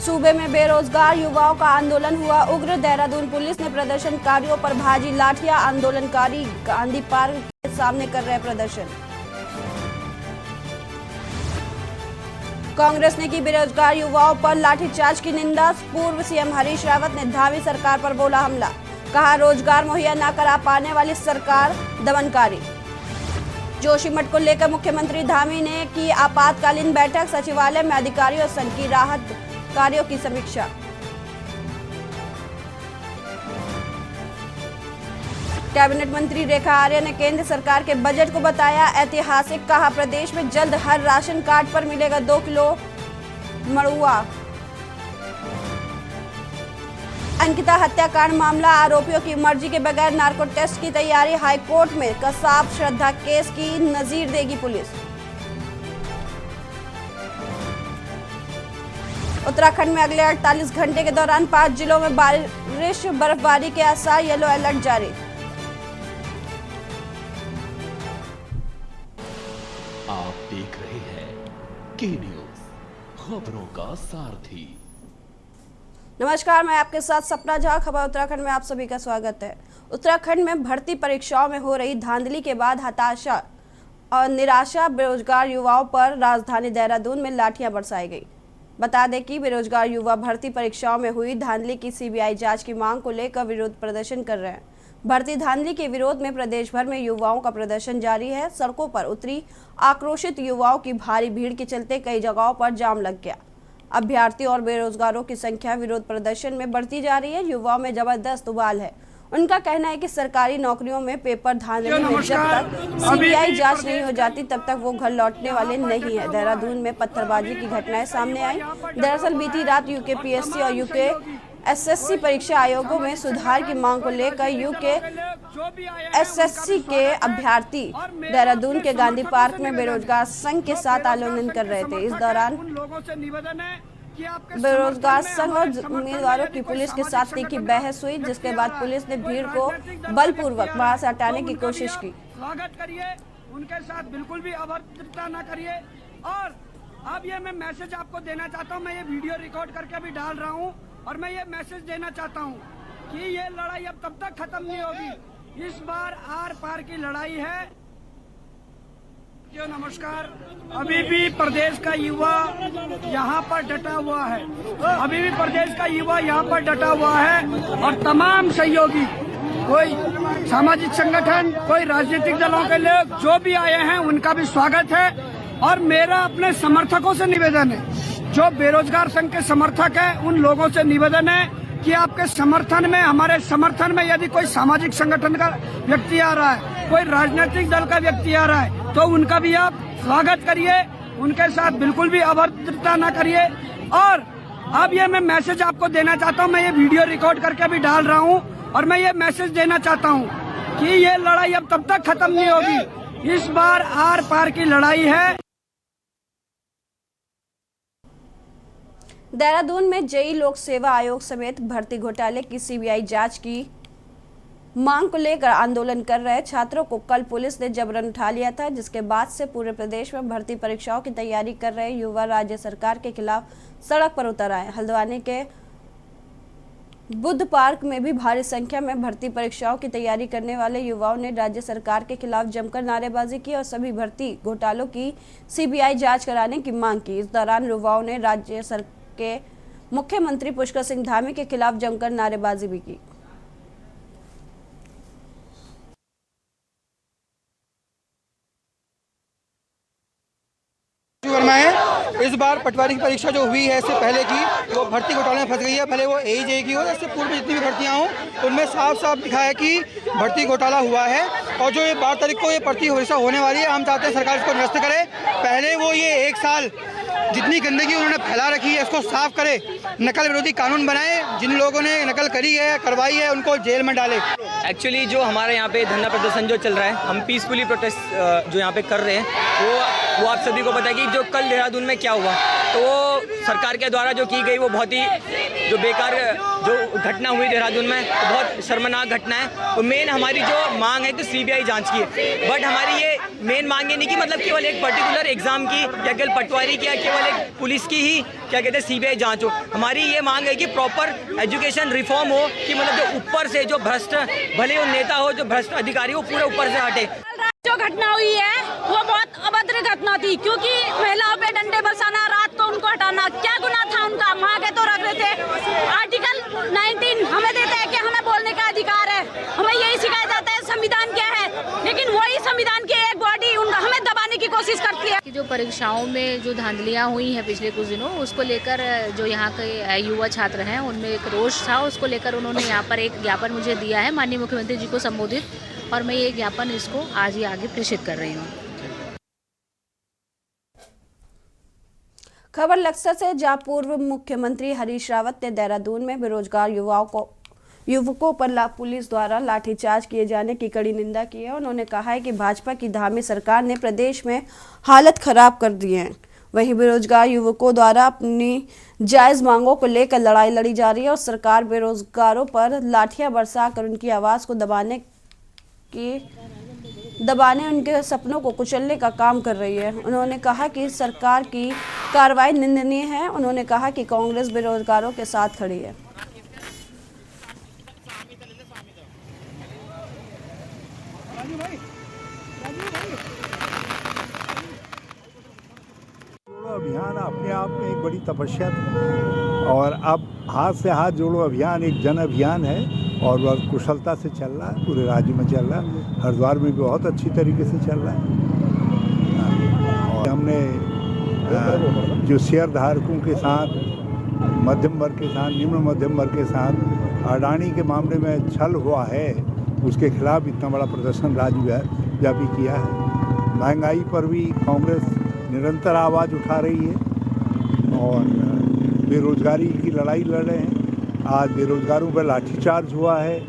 सूबे में बेरोजगार युवाओं का आंदोलन हुआ उग्र। देहरादून पुलिस ने प्रदर्शनकारियों पर भाजी लाठियां। आंदोलनकारी गांधी पार्क के सामने कर रहे प्रदर्शन। कांग्रेस ने की बेरोजगार युवाओं पर लाठीचार्ज की निंदा। पूर्व सीएम हरीश रावत ने धामी सरकार पर बोला हमला। कहा रोजगार मुहैया न करा पाने वाली सरकार दमनकारी। जोशीमठ को लेकर मुख्यमंत्री धामी ने की आपातकालीन बैठक। सचिवालय में अधिकारियों संघ की राहत कार्यों की समीक्षा। कैबिनेट मंत्री रेखा आर्य ने केंद्र सरकार के बजट को बताया ऐतिहासिक। कहा प्रदेश में जल्द हर राशन कार्ड पर मिलेगा 2 किलो मड़ुआ। अंकिता हत्याकांड मामला, आरोपियों की मर्जी के बगैर नार्को टेस्ट की तैयारी। हाईकोर्ट में कसाब श्रद्धा केस की नजीर देगी पुलिस। उत्तराखंड में अगले 48 घंटे के दौरान 5 जिलों में बारिश बर्फबारी के आसार। येलो अलर्ट जारी। आप देख रहे हैं के न्यूज, खबरों का सारथी। नमस्कार, मैं आपके साथ सपना झा। खबर उत्तराखंड में आप सभी का स्वागत है। उत्तराखंड में भर्ती परीक्षाओं में हो रही धांधली के बाद हताशा और निराशा बेरोजगार युवाओं पर राजधानी देहरादून में लाठियां बरसाई गई। बता दें कि बेरोजगार युवा भर्ती परीक्षाओं में हुई धांधली की सीबीआई जांच की मांग को लेकर विरोध प्रदर्शन कर रहे हैं। भर्ती धांधली के विरोध में प्रदेश भर में युवाओं का प्रदर्शन जारी है। सड़कों पर उतरी आक्रोशित युवाओं की भारी भीड़ के चलते कई जगहों पर जाम लग गया। अभ्यर्थियों और बेरोजगारों की संख्या विरोध प्रदर्शन में बढ़ती जा रही है। युवाओं में जबरदस्त उबाल है। उनका कहना है कि सरकारी नौकरियों में पेपर धांधली में जब तक सीबीआई जांच नहीं हो जाती तब तक वो घर लौटने वाले नहीं है। देहरादून में पत्थरबाजी की घटनाएं सामने आई। दरअसल बीती रात यूके पीएससी और यूके एसएससी परीक्षा आयोगों में सुधार की मांग को लेकर यूके एसएससी के अभ्यर्थी देहरादून के गांधी पार्क में बेरोजगार संघ के साथ आंदोलन कर रहे थे। इस दौरान बेरोजगार संघ और उम्मीदवारों की पुलिस के साथ तीखी बहस हुई, जिसके बाद पुलिस ने भीड़ को बलपूर्वक वहां से हटाने की कोशिश की। स्वागत करिए, उनके साथ बिल्कुल भी अभद्रता न करिए। और अब ये मैं मैसेज आपको देना चाहता हूँ, मैं ये वीडियो रिकॉर्ड करके भी डाल रहा हूँ और मैं ये मैसेज देना चाहता हूँ कि ये लड़ाई अब तब तक खत्म नहीं होगी। इस बार आर पार की लड़ाई है। नमस्कार। अभी भी प्रदेश का युवा यहाँ पर डटा हुआ है। अभी भी प्रदेश का युवा यहाँ पर डटा हुआ है और तमाम सहयोगी, कोई सामाजिक संगठन, कोई राजनीतिक दलों के लोग जो भी आए हैं उनका भी स्वागत है। और मेरा अपने समर्थकों से निवेदन है, जो बेरोजगार संघ के समर्थक है उन लोगों से निवेदन है कि आपके समर्थन में, हमारे समर्थन में यदि कोई सामाजिक संगठन का व्यक्ति आ रहा है, कोई राजनीतिक दल का व्यक्ति आ रहा है तो उनका भी आप स्वागत करिए। उनके साथ बिल्कुल भी अभद्रता न करिए। और अब ये मैं मैसेज आपको देना चाहता हूँ, मैं ये वीडियो रिकॉर्ड करके भी डाल रहा हूँ और मैं ये मैसेज देना चाहता हूँ कि ये लड़ाई अब तब तक खत्म नहीं होगी। इस बार आर पार की लड़ाई है। देहरादून में जेई लोक सेवा आयोग समेत भर्ती घोटाले की सीबीआई जांच की मांग को लेकर आंदोलन कर रहे छात्रों को कल पुलिस ने जबरन उठा लिया था, जिसके बाद से पूरे प्रदेश में भर्ती परीक्षाओं की तैयारी कर रहे युवा राज्य सरकार के खिलाफ सड़क पर उतर आए। हल्द्वानी के बुद्ध पार्क में भी भारी संख्या में भर्ती परीक्षाओं की तैयारी करने वाले युवाओं ने राज्य सरकार के खिलाफ जमकर नारेबाजी की और सभी भर्ती घोटालों की सीबीआई जांच कराने की मांग की। इस दौरान युवाओं ने राज्य सरकार के मुख्यमंत्री पुष्कर सिंह धामी के खिलाफ जमकर नारेबाजी भी की। वर्मा है। इस बार पटवारी की परीक्षा जो हुई है इससे पहले की, वो भर्ती घोटाले में फंस गई है। भले वो एजे की हो, इससे पूर्व जितनी भी भर्तियां हों उनमें साफ साफ दिखा है कि भर्ती घोटाला हुआ है। और जो ये 12 तारीख को ये भर्ती परीक्षा होने वाली है, हम चाहते हैं सरकार इसको निरस्त करे। पहले वो ये 1 साल जितनी गंदगी उन्होंने फैला रखी है इसको साफ करे, नकल विरोधी कानून बनाए, जिन लोगों ने नकल करी है, करवाई है, उनको जेल में डाले। एक्चुअली जो हमारे यहाँ पे धरना प्रदर्शन जो चल रहा है, हम पीसफुली प्रोटेस्ट जो यहाँ पे कर रहे हैं, वो आप सभी को पता है कि जो कल देहरादून में क्या हुआ। तो वो सरकार के द्वारा जो की गई वो बहुत ही जो बेकार जो घटना हुई देहरादून में, तो बहुत शर्मनाक घटना है। तो मेन हमारी जो मांग है कि सीबीआई जांच की है, बट हमारी ये मेन मांग ये नहीं कि मतलब केवल एक पर्टिकुलर एग्जाम की या केवल पटवारी की या केवल एक पुलिस की ही क्या कहते हैं सीबीआई जांच हो। हमारी ये मांग है कि प्रॉपर एजुकेशन रिफॉर्म हो, कि मतलब जो ऊपर से जो भ्रष्ट भले वो नेता हो, जो भ्रष्ट अधिकारी हो पूरे ऊपर से हटे। जो घटना हुई है वो बहुत अभद्र घटना थी, क्योंकि महिलाओं पे डंडे बरसाना, रात को उनको हटाना, क्या गुनाह था उनका? मांगे तो रख रहे थे। आर्टिकल 19 हमें देता है कि हमें बोलने का अधिकार है, हमें यही सिखाया जाता है संविधान क्या है, लेकिन वही संविधान की एक बॉडी हमें दबाने की कोशिश करती है। कि जो परीक्षाओं में जो धांधलियां हुई हैं पिछले कुछ दिनों, उसको लेकर जो यहाँ के युवा छात्र हैं उनमें एक रोष था, उसको लेकर उन्होंने यहाँ पर एक ज्ञापन मुझे दिया है माननीय मुख्यमंत्री जी को संबोधित, और मैं ये ज्ञापन इसको आज ही आगे प्रेषित कर रही हूँ। खबर लक्सर से, जहां पूर्व मुख्यमंत्री हरीश रावत ने देहरादून में बेरोजगार युवकों पर पुलिस द्वारा लाठीचार्ज किए जाने की कड़ी निंदा की है। उन्होंने कहा है कि भाजपा की धामी सरकार ने प्रदेश में हालत खराब कर दी है। वहीं बेरोजगार युवकों द्वारा अपनी जायज मांगों को लेकर लड़ाई लड़ी जा रही है और सरकार बेरोजगारों पर लाठियां बरसाकर उनकी आवाज को दबाने उनके सपनों को कुचलने का काम कर रही है। उन्होंने कहा कि सरकार की कार्रवाई निंदनीय है। उन्होंने कहा कि कांग्रेस बेरोजगारों के साथ खड़ी है। अभियान अपने आप में एक बड़ी तपस्या थी, और अब हाथ से हाथ जोड़ो अभियान एक जन अभियान है और वह कुशलता से चल रहा है, पूरे राज्य में चल रहा है, हरिद्वार में भी बहुत अच्छी तरीके से चल रहा है। और हमने जो शेयर धारकों के साथ, मध्यम वर्ग के साथ, निम्न मध्यम वर्ग के साथ अडानी के मामले में छल हुआ है, उसके खिलाफ इतना बड़ा प्रदर्शन राज्यव्यापी किया है। महंगाई पर भी कांग्रेस निरंतर आवाज़ उठा रही है और बेरोजगारी की लड़ाई लड़ रहे हैं। आज बेरोजगारों पर लाठीचार्ज हुआ है,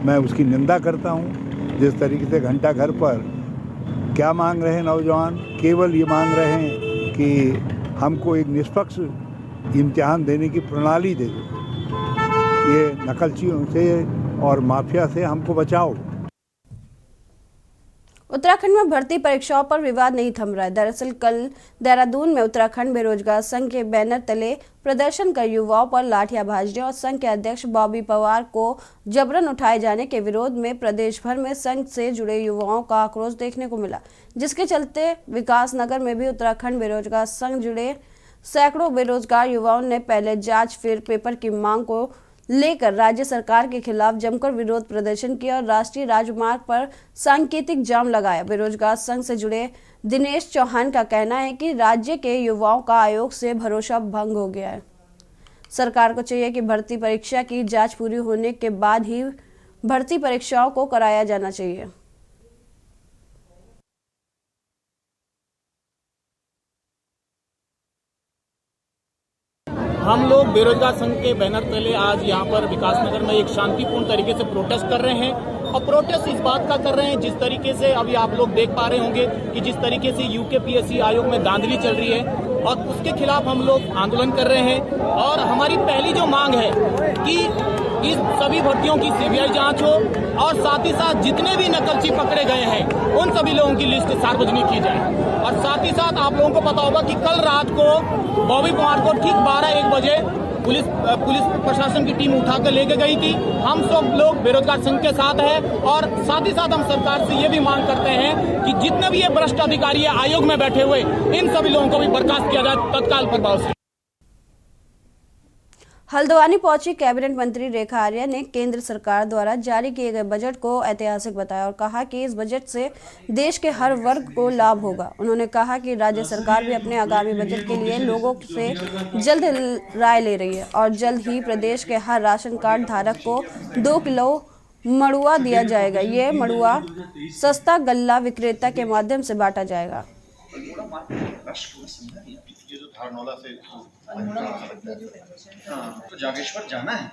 मैं उसकी निंदा करता हूं। जिस तरीके से घंटा घर पर क्या मांग रहे हैं नौजवान, केवल ये मांग रहे हैं कि हमको एक निष्पक्ष इम्तिहान देने की प्रणाली दे दो, ये नकलचियों से और माफिया से हमको बचाओ। उत्तराखंड में भर्ती परीक्षाओं पर विवाद नहीं थम रहा है। दरअसल कल देहरादून में उत्तराखंड बेरोजगार संघ के बैनर तले प्रदर्शन कर युवाओं पर लाठियां भाजने और संघ के अध्यक्ष बॉबी पवार को जबरन उठाए जाने के विरोध में प्रदेश भर में संघ से जुड़े युवाओं का आक्रोश देखने को मिला, जिसके चलते विकासनगर में भी उत्तराखंड बेरोजगार संघ जुड़े सैकड़ों बेरोजगार युवाओं ने पहले जांच फिर पेपर की मांग को लेकर राज्य सरकार के खिलाफ जमकर विरोध प्रदर्शन किया और राष्ट्रीय राजमार्ग पर सांकेतिक जाम लगाया। बेरोजगार संघ से जुड़े दिनेश चौहान का कहना है कि राज्य के युवाओं का आयोग से भरोसा भंग हो गया है। सरकार को चाहिए कि भर्ती परीक्षा की जांच पूरी होने के बाद ही भर्ती परीक्षाओं को कराया जाना चाहिए। हम लोग बेरोजगार संघ के बैनर तले आज यहाँ पर विकासनगर में एक शांतिपूर्ण तरीके से प्रोटेस्ट कर रहे हैं, और प्रोटेस्ट इस बात का कर रहे हैं जिस तरीके से अभी आप लोग देख पा रहे होंगे कि जिस तरीके से यूकेपीएससी आयोग में धांधली चल रही है, और उसके खिलाफ हम लोग आंदोलन कर रहे हैं। और हमारी पहली जो मांग है कि इस सभी भर्तियों की सीबीआई जांच हो, और साथ ही साथ जितने भी नकलची पकड़े गए हैं उन सभी लोगों की लिस्ट सार्वजनिक की जाए। और साथ ही साथ आप लोगों को पता होगा कि कल रात को बॉबी पवार को ठीक 12-1 बजे पुलिस प्रशासन की टीम उठाकर लेके गई थी। हम सब लोग बेरोजगार संघ के साथ हैं, और साथ ही साथ हम सरकार से ये भी मांग करते हैं कि जितने भी ये भ्रष्ट अधिकारी है आयोग में बैठे हुए, इन सभी लोगों को भी बर्खास्त किया जाए तत्काल प्रभाव से। हल्द्वानी पहुंची कैबिनेट मंत्री रेखा आर्या ने केंद्र सरकार द्वारा जारी किए गए बजट को ऐतिहासिक बताया और कहा कि इस बजट से देश के हर वर्ग को लाभ होगा। उन्होंने कहा कि राज्य सरकार भी अपने आगामी बजट के लिए लोगों से जल्द राय ले रही है और जल्द ही प्रदेश के हर राशन कार्ड धारक को 2 किलो मड़ुआ दिया जाएगा। ये मड़ुआ सस्ता गल्ला विक्रेता के माध्यम से बांटा जाएगा। तो जागेश्वर जाना है,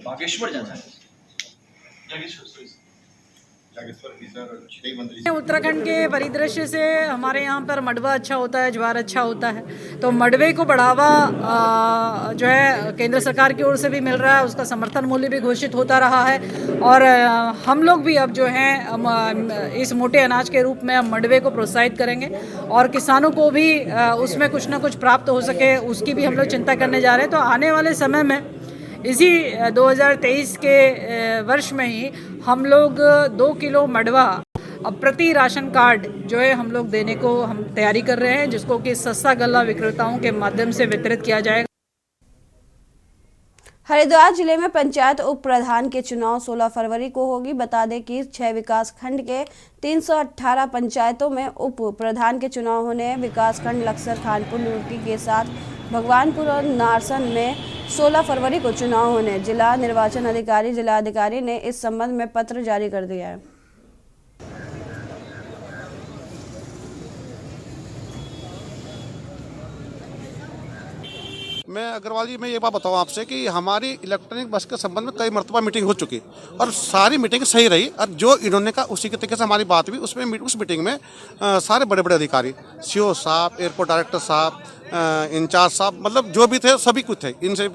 बागेश्वर जाना है, जागेश्वर उत्तराखंड के परिदृश्य से हमारे यहाँ पर मडवा अच्छा होता है, ज्वार अच्छा होता है, तो मडवे को बढ़ावा जो है केंद्र सरकार की ओर से भी मिल रहा है, उसका समर्थन मूल्य भी घोषित होता रहा है और हम लोग भी अब जो है इस मोटे अनाज के रूप में हम मडवे को प्रोत्साहित करेंगे और किसानों को भी उसमें कुछ ना कुछ प्राप्त हो सके उसकी भी हम लोग चिंता करने जा रहे हैं। तो आने वाले समय में इसी 2023 के वर्ष में ही हम लोग 2 किलो मडवा अब प्रति राशन कार्ड जो है हम लोग देने को हम तैयारी कर रहे हैं, जिसको कि सस्ता गल्ला विक्रेताओं के माध्यम से वितरित किया जाएगा। हरिद्वार जिले में पंचायत उप प्रधान के चुनाव 16 फरवरी को होगी। बता दें कि 6 विकास खंड के 318 पंचायतों में उप प्रधान के चुनाव होने हैं। विकास खंड लक्सर, खानपुर, लुड़की के साथ भगवानपुर और नारसन में 16 फरवरी को चुनाव होने। जिला निर्वाचन अधिकारी जिलाधिकारी ने इस संबंध में पत्र जारी कर दिया है। मैं अग्रवाल जी, मैं ये बात बताऊं आपसे कि हमारी इलेक्ट्रॉनिक बस के संबंध में कई मरतबा मीटिंग हो चुकी और सारी मीटिंग सही रही और जो इन्होंने कहा उसी के तरीके से हमारी बात हुई। उस मीटिंग में सारे बड़े बड़े अधिकारी, सीओ साहब, एयरपोर्ट डायरेक्टर साहब, इंचार्ज साहब, मतलब जो भी थे सभी कुछ थे इनसे।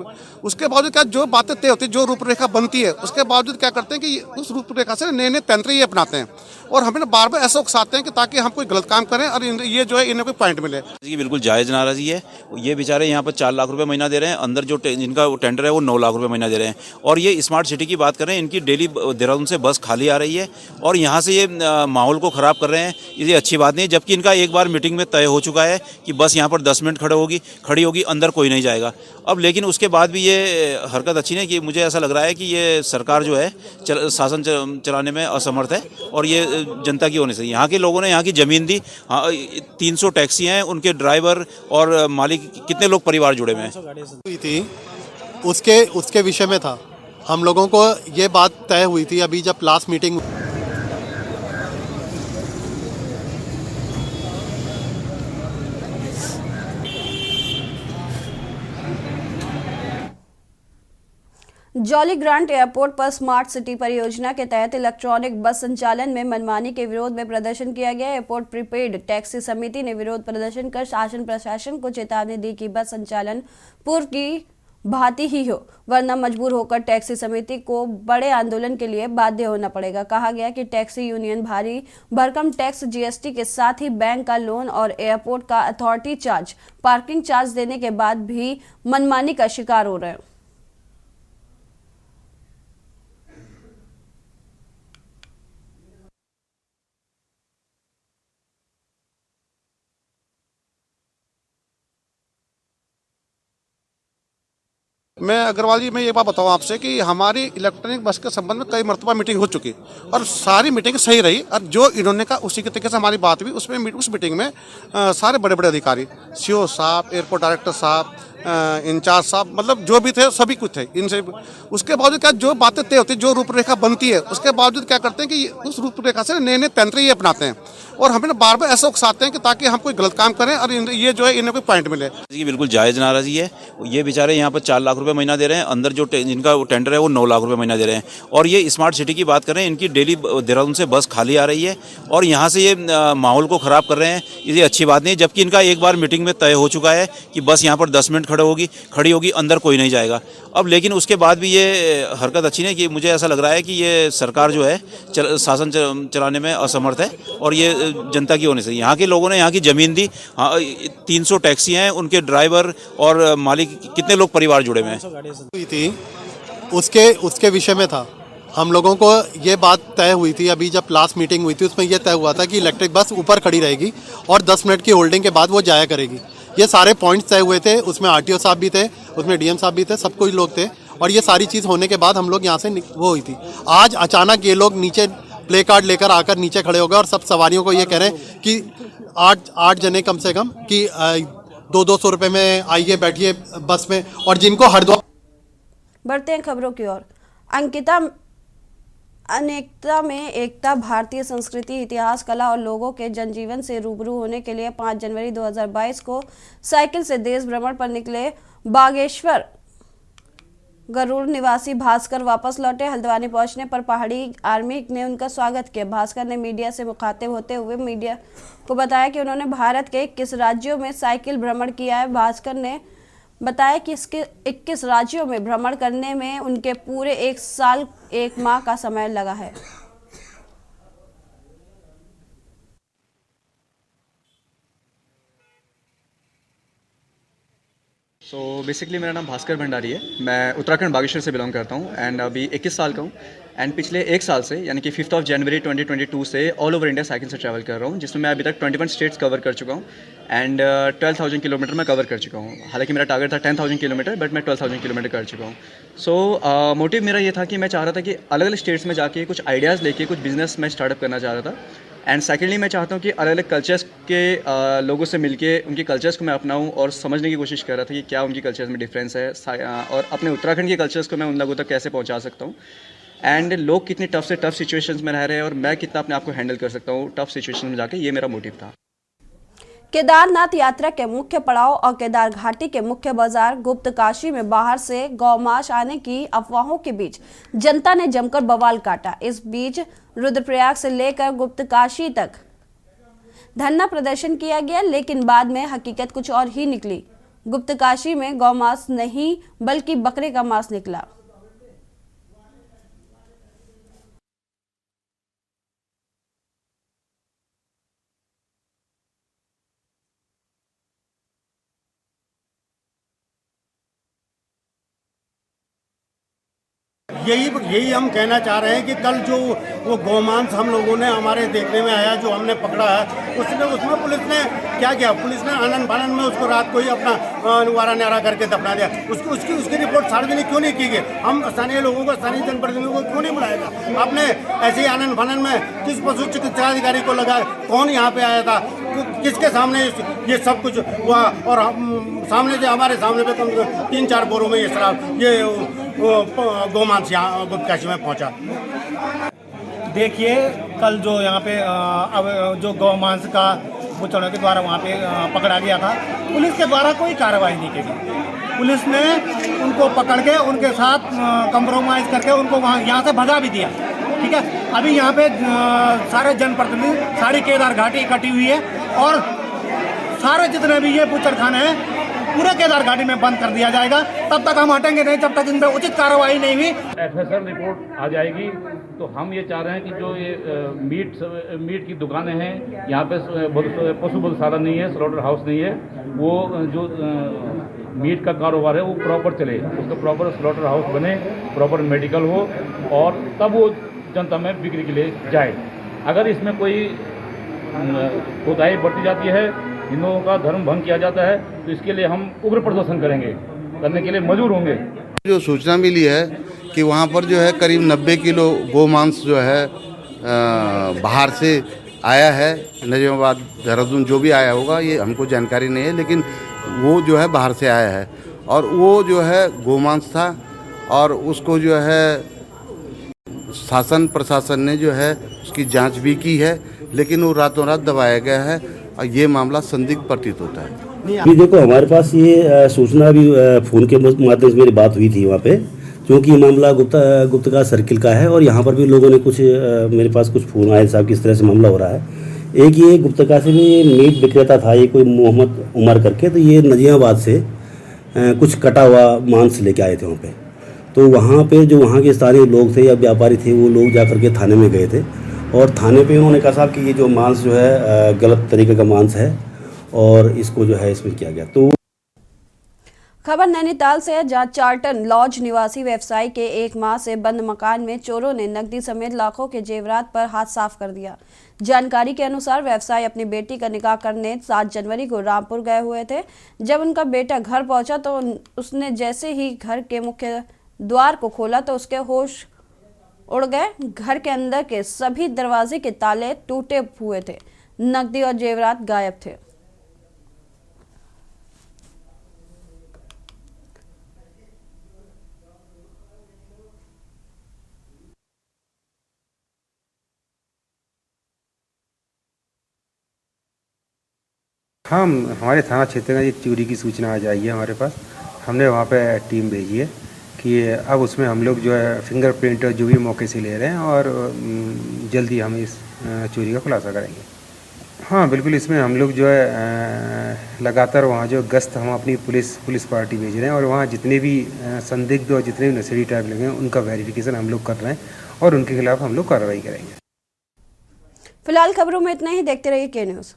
उसके बावजूद क्या जो बातें तय होती है, जो रूपरेखा बनती है, उसके बावजूद क्या करते हैं कि उस रूपरेखा से नए नए तंत्र ये अपनाते हैं और हमें बार बार ऐसा उकसाते हैं कि ताकि हम कोई गलत काम करें और ये जो है इन्हें कोई पॉइंट मिले। ये बिल्कुल जायज़ नाराज़गी है। ये बेचारे यहाँ पर 4 लाख रुपए महीना दे रहे हैं, अंदर जो जिनका टेंडर है वो 9 लाख रुपए महीना दे रहे हैं। और ये स्मार्ट सिटी की बात कर रहे हैं, इनकी डेली देहरादून से बस खाली आ रही है और यहाँ से ये माहौल को ख़राब कर रहे हैं। ये अच्छी बात नहीं है, जबकि इनका एक बार मीटिंग में तय हो चुका है कि बस यहाँ पर 10 मिनट खड़ी होगी, अंदर कोई नहीं जाएगा। अब लेकिन उसके बाद भी ये हरकत अच्छी नहीं कि मुझे ऐसा लग रहा है कि ये सरकार जो है शासन चलाने में असमर्थ है और ये जनता की होने से। यहाँ के लोगों ने यहाँ की ज़मीन दी, 300 टैक्सी हैं, उनके ड्राइवर और मालिक कितने लोग परिवार जुड़े हुए हैं हुई थी उसके विषय में था। हम लोगों को ये बात तय हुई थी अभी जब last meeting. Jolly grant airport पर स्मार्ट सिटी परियोजना के तहत इलेक्ट्रॉनिक बस संचालन में मनमानी के विरोध में प्रदर्शन किया गया। एयरपोर्ट प्रीपेड टैक्सी समिति ने विरोध प्रदर्शन कर शासन प्रशासन को चेतावनी दी कि बस संचालन पूर्व की भांति ही हो, वरना मजबूर होकर टैक्सी समिति को बड़े आंदोलन के लिए बाध्य होना पड़ेगा। कहा गया कि टैक्सी यूनियन भारी भरकम टैक्स, जीएसटी के साथ ही बैंक का लोन और एयरपोर्ट का अथॉरिटी चार्ज, पार्किंग चार्ज देने के बाद भी मनमानी का शिकार हो रहे हैं। मैं अग्रवाल जी, मैं ये बात बताऊं आपसे कि हमारी इलेक्ट्रॉनिक बस के संबंध में कई मरतबा मीटिंग हो चुकी और सारी मीटिंग सही रही और जो इन्होंने कहा उसी के तरीके से हमारी बात हुई। उस मीटिंग में सारे बड़े बड़े अधिकारी, सीओ साहब, एयरपोर्ट डायरेक्टर साहब, इंचार्ज साहब, मतलब जो भी थे सभी कुछ थे इनसे। उसके बावजूद क्या जो बातें तय होती है, जो रूपरेखा बनती है, उसके बावजूद क्या करते हैं कि उस रूपरेखा से नए नए तंत्र ये अपनाते हैं और हमें बार बार ऐसा उकसाते हैं कि ताकि हम कोई गलत काम करें और ये जो है इन्हें कोई पॉइंट मिले। ये बिल्कुल जायज़ नाराज़गी है। ये बेचारे यहाँ पर 4 लाख रुपए महीना दे रहे हैं, अंदर जो जिनका टेंडर है वो 9 लाख रुपए महीना दे रहे हैं। और ये स्मार्ट सिटी की बात कर रहे हैं, इनकी डेली देहरादून से बस खाली आ रही है और यहाँ से ये माहौल को ख़राब कर रहे हैं। ये अच्छी बात नहीं है, जबकि इनका एक बार मीटिंग में तय हो चुका है कि बस यहाँ पर 10 मिनट खड़ी होगी, अंदर कोई नहीं जाएगा। अब लेकिन उसके बाद भी ये हरकत अच्छी नहीं कि मुझे ऐसा लग रहा है कि ये सरकार जो है शासन चलाने में असमर्थ है और ये जनता की होने से। यहाँ के लोगों ने यहाँ की ज़मीन दी, 300 टैक्सी हैं, उनके ड्राइवर और मालिक कितने लोग परिवार जुड़े हुए हैं हुई थी उसके विषय में था। हम लोगों को ये बात तय हुई थी अभी जब लास्ट मीटिंग हुई थी, उसमें यह तय हुआ था कि इलेक्ट्रिक बस ऊपर खड़ी रहेगी और 10 मिनट की होल्डिंग के बाद वो जाया करेगी। ये सारे पॉइंट्स तय हुए थे, उसमें आरटीओ साहब भी थे, उसमें डीएम साहब भी थे, सब कोई लोग थे और ये सारी चीज़ होने के बाद हम लोग यहाँ से वो हुई थी। आज अचानक ये लोग नीचे प्ले कार्ड लेकर आकर नीचे खड़े हो गए और सब सवारियों को ये कह रहे हैं कि 8 जने कम से कम कि 200 रुपये में आइए बैठिए बस में। और जिनको हरिद्वार। बढ़ते हैं खबरों की ओर। अनेकता में एकता, भारतीय संस्कृति, इतिहास, कला और लोगों के जनजीवन से रूबरू होने के लिए 5 जनवरी 2022 को साइकिल से देश भ्रमण पर निकले बागेश्वर गरुड़ निवासी भास्कर वापस लौटे। हल्द्वानी पहुंचने पर पहाड़ी आर्मी ने उनका स्वागत किया। भास्कर ने मीडिया से मुखातिब होते हुए मीडिया को बताया कि उन्होंने भारत के 21 राज्यों में साइकिल भ्रमण किया है। भास्कर ने बताया कि इसके 21 राज्यों में भ्रमण करने में उनके पूरे 1 साल 1 माह का समय लगा है। बेसिकली मेरा नाम भास्कर भंडारी है। मैं उत्तराखंड बागेश्वर से बिलोंग करता हूँ एंड अभी 21 साल का हूँ एंड पिछले 1 साल से यानी कि 5 जनवरी 2022 से ऑल ओवर इंडिया साइकिल से ट्रैवल कर रहा हूँ, जिसमें मैं अभी तक 21 स्टेट्स कवर कर चुका हूँ एंड 12,000 किलोमीटर मैं कवर कर चुका हूँ। हालांकि मेरा टारगेट था 10,000 किलोमीटर, बट मैं 12,000 किलोमीटर कर चुका हूँ। सो मोटिव मेरा ये था कि मैं चाह रहा था कि अलग अलग स्टेट्स में जाके कुछ आइडियाज़ लेके कुछ बिजनेस मैं स्टार्टअप करना चाह रहा था। एंड सेकेंडली मैं चाहता हूँ कि अलग अलग कल्चर्स के लोगों से मिलके उनके कल्चर्स को मैं अपनाऊँ और समझने की कोशिश कर रहा था कि क्या उनकी कल्चर्स में डिफरेंस है और अपने उत्तराखंड के कल्चर्स को मैं उन लोगों तक कैसे पहुँचा सकता हूँ एंड लोग कितनी टफ से टफ सिचुएशंस में रह रहे हैं और मैं कितना अपने आप को हैंडल कर सकता हूँ टफ सिचुएशन में जाके। ये मेरा मोटिव था। केदारनाथ यात्रा के मुख्य पड़ाव और केदार घाटी के मुख्य बाजार गुप्त काशी में बाहर से गौमांस आने की अफवाहों के बीच जनता ने जमकर बवाल काटा। इस बीच रुद्रप्रयाग से लेकर गुप्त काशी तक धरना प्रदर्शन किया गया, लेकिन बाद में हकीकत कुछ और ही निकली। गुप्त काशी में गौमांस नहीं बल्कि बकरे का मांस निकला। यही हम कहना चाह रहे हैं कि कल जो वो गौमांस हम लोगों ने हमारे देखने में आया, जो हमने पकड़ा है, उसमें पुलिस ने क्या किया? पुलिस ने आनंद फानंद में उसको रात को ही अपना निवारा न्यारा करके दफना दिया। उसकी रिपोर्ट सार्वजनिक क्यों नहीं की गई? हम स्थानीय लोगों को, स्थानीय जनप्रतिनिधियों को क्यों नहीं बुलाएगा? आपने ऐसे ही आनंद फानंद में किस पशु चिकित्सा अधिकारी को लगाया? कौन यहाँ पे आया था? किसके सामने ये सब कुछ हुआ? और सामने से हमारे सामने पे कम से कम 3-4 बोरों में ये शराब, ये गौमांस यहाँ गुप्त काशी में पहुँचा। देखिए, कल जो यहाँ पे अब जो गौमांस का बुचड़ों के द्वारा वहाँ पे पकड़ा गया था, पुलिस के द्वारा कोई कार्रवाई नहीं की गई। पुलिस ने उनको पकड़ के उनके साथ कंप्रोमाइज़ करके उनको वहाँ यहाँ से भगा भी दिया। ठीक है, अभी यहाँ पे सारे जनप्रतिनिधि, सारी केदार घाटी इकट्ठी हुई है और सारे जितने भी ये बुचड़खाने हैं पूरे केदार घाटी में बंद कर दिया जाएगा। तब तक हम हटेंगे नहीं जब तक इन पर उचित कार्रवाई नहीं हुई। FSR रिपोर्ट आ जाएगी तो हम ये चाह रहे हैं कि जो ये मीट की दुकानें हैं, यहाँ पे पशु बलशाला नहीं है, स्लॉटर हाउस नहीं है, वो जो मीट का कारोबार है वो प्रॉपर चले, उसका प्रॉपर स्लॉटर हाउस बने, प्रॉपर मेडिकल हो और तब वो जनता में बिक्री के लिए जाए। अगर इसमें कोई कोताही बरती जाती है, हिंदुओं का धर्म भंग किया जाता है, तो इसके लिए हम उग्र प्रदर्शन करने के लिए मजबूर होंगे। जो सूचना मिली है कि वहाँ पर जो है करीब 90 किलो गोमांस जो है बाहर से आया है, नजीमाबाद, देहरादून, जो भी आया होगा ये हमको जानकारी नहीं है, लेकिन वो जो है बाहर से आया है और वो जो है गोमांस था और उसको जो है शासन प्रशासन ने जो है उसकी जांच भी की है, लेकिन वो रातों रात दबाया गया है और ये मामला संदिग्ध प्रतीत होता है। अभी देखो, हमारे पास ये सूचना भी फ़ोन के माध्यम से मेरी बात हुई थी वहाँ पे, क्योंकि ये मामला गुप्तका सर्किल का है और यहाँ पर भी लोगों ने कुछ मेरे पास कुछ फ़ोन आए साहब किस तरह से मामला हो रहा है। एक ये गुप्तका से में मीट विक्रेता था, ये कोई मोहम्मद उमर करके, तो ये नजीमाबाद से कुछ कटा हुआ मांस लेके आए थे वहाँ पे। तो वहाँ पे जो वहाँ के स्थानीय लोग थे या व्यापारी थे, वो लोग जा करके थाने में गए थे और थाने पे उन्होंने कहा साहब कि ये जो मांस जो है गलत तरीके का मांस है और इसको जो है इसमें किया गया। तो खबर नैनीताल से है, जहां चार्टन लॉज निवासी व्यवसायी के 1 माह से बंद मकान में चोरों ने नकदी समेत लाखों के जेवरात पर हाथ साफ कर दिया। जानकारी के अनुसार व्यवसायी अपनी बेटी का निकाह करने 7 जनवरी को रामपुर गए हुए थे। जब उनका बेटा घर पहुंचा तो उसने जैसे ही घर के मुख्य द्वार को खोला तो उसके होश उड़ गए। घर के अंदर के सभी दरवाजे के ताले टूटे हुए थे, नकदी और जेवरात गायब थे। हमारे थाना क्षेत्र में एक चोरी की सूचना आ जाई है हमारे पास। हमने वहाँ पे टीम भेजी है कि अब उसमें हम लोग जो है फिंगरप्रिंट जो भी मौके से ले रहे हैं और जल्दी हम इस चोरी का खुलासा करेंगे। हाँ बिल्कुल, इसमें हम लोग जो है लगातार वहाँ जो गश्त हम अपनी पुलिस पार्टी भेज रहे हैं और वहाँ जितने भी संदिग्ध और जितने भी नशेड़ी टाइप लगे हैं उनका वेरिफिकेशन हम लोग कर रहे हैं और उनके खिलाफ हम लोग कार्रवाई करेंगे। फिलहाल खबरों में इतना ही, देखते रहिए के न्यूज़।